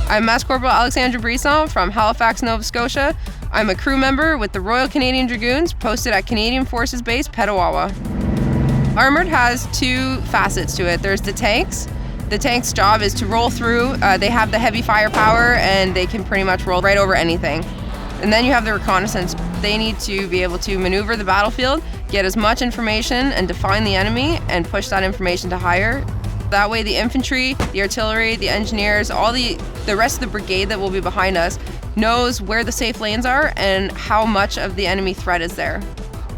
I'm Master Corporal Alexandra Brisson from Halifax, Nova Scotia. I'm a crew member with the Royal Canadian Dragoons posted at Canadian Forces Base, Petawawa. Armoured has two facets to it. There's the tanks. The tank's job is to roll through. They have the heavy firepower and they can pretty much roll right over anything. And then you have the reconnaissance. They need to be able to maneuver the battlefield, get as much information and define the enemy and push that information to higher. That way the infantry, the artillery, the engineers, all the rest of the brigade that will be behind us knows where the safe lanes are and how much of the enemy threat is there.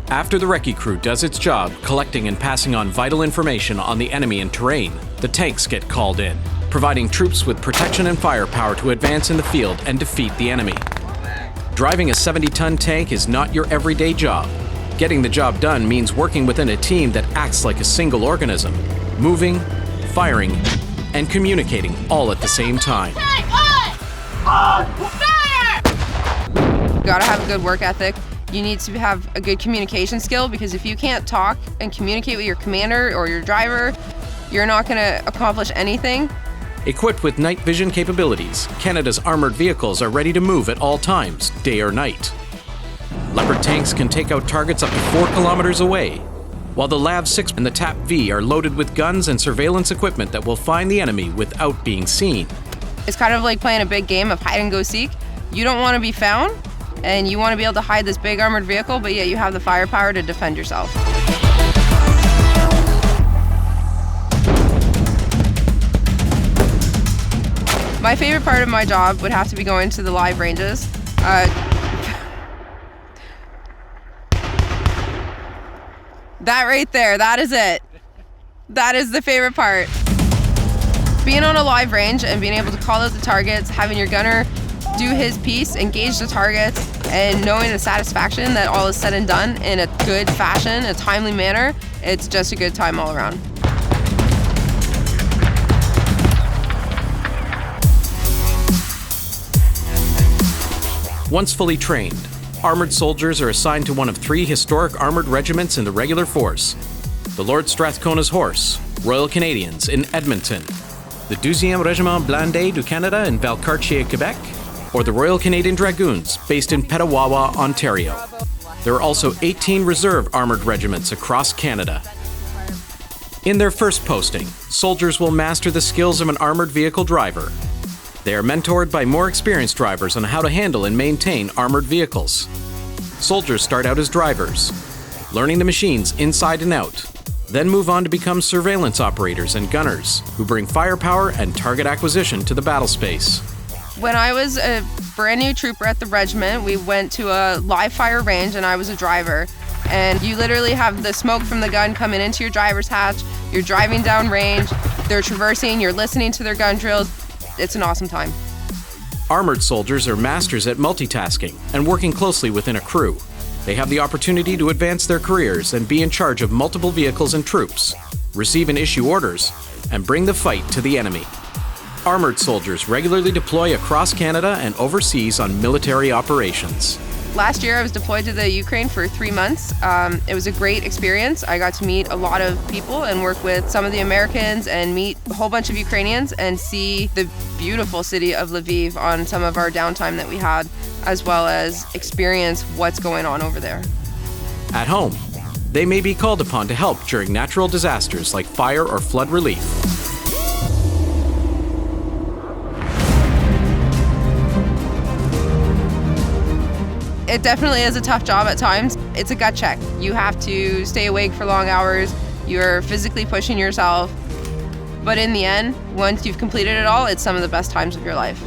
After the recce crew does its job collecting and passing on vital information on the enemy and terrain, the tanks get called in, providing troops with protection and firepower to advance in the field and defeat the enemy. Driving a 70-ton tank is not your everyday job. Getting the job done means working within a team that acts like a single organism, moving, firing, and communicating all at the same time. You gotta have a good work ethic. You need to have a good communication skill, because if you can't talk and communicate with your commander or your driver, you're not gonna accomplish anything. Equipped with night vision capabilities, Canada's armoured vehicles are ready to move at all times, day or night. Leopard tanks can take out targets up to 4 kilometers away, while the LAV-6 and the TAP-V are loaded with guns and surveillance equipment that will find the enemy without being seen. It's kind of like playing a big game of hide and go seek. You don't want to be found, and you want to be able to hide this big armored vehicle, but yet you have the firepower to defend yourself. My favorite part of my job would have to be going to the live ranges. That right there, that is it. That is the favorite part. Being on a live range and being able to call out the targets, having your gunner do his piece, engage the targets, and knowing the satisfaction that all is said and done in a good fashion, a timely manner, it's just a good time all around. Once fully trained, armoured soldiers are assigned to one of 3 historic armoured regiments in the regular force: the Lord Strathcona's Horse, Royal Canadians in Edmonton, the 12e Régiment Blindé du Canada in Valcartier, Quebec, or the Royal Canadian Dragoons based in Petawawa, Ontario. There are also 18 reserve armoured regiments across Canada. In their first posting, soldiers will master the skills of an armoured vehicle driver. They are mentored by more experienced drivers on how to handle and maintain armoured vehicles. Soldiers start out as drivers, learning the machines inside and out, then move on to become surveillance operators and gunners who bring firepower and target acquisition to the battle space. When I was a brand new trooper at the regiment, we went to a live fire range and I was a driver. And you literally have the smoke from the gun coming into your driver's hatch, you're driving down range, they're traversing, you're listening to their gun drills. It's an awesome time. Armoured soldiers are masters at multitasking and working closely within a crew. They have the opportunity to advance their careers and be in charge of multiple vehicles and troops, receive and issue orders, and bring the fight to the enemy. Armoured soldiers regularly deploy across Canada and overseas on military operations. Last year I was deployed to the Ukraine for 3 months. It was a great experience. I got to meet a lot of people and work with some of the Americans and meet a whole bunch of Ukrainians and see the beautiful city of Lviv on some of our downtime that we had, as well as experience what's going on over there. At home, they may be called upon to help during natural disasters like fire or flood relief. It definitely is a tough job at times. It's a gut check. You have to stay awake for long hours. You're physically pushing yourself. But in the end, once you've completed it all, it's some of the best times of your life.